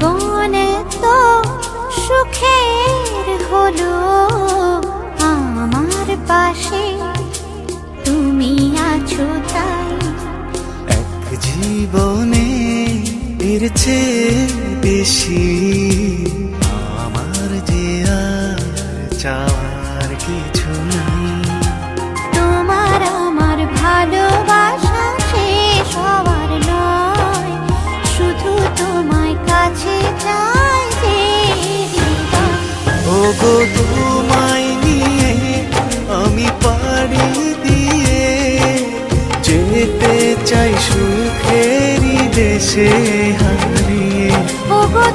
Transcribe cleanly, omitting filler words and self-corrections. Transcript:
জীবন তো সুখের হলো আমার পাশে তুমি আছো তাই। এক জীবনে এর চেয়ে বেশি আমার যে আর চাওয়ার কিছু নাই। তোমার আমার ভালোবাসা শেষ হওয়ার নয়, শুধু তোমায় কাছে চাই যে হৃদয়। ওগো তোমায় নিয়ে আমি পাড়ি দিয়ে যেতে চাই সুখেরই দেশে হারিয়ে। ওগো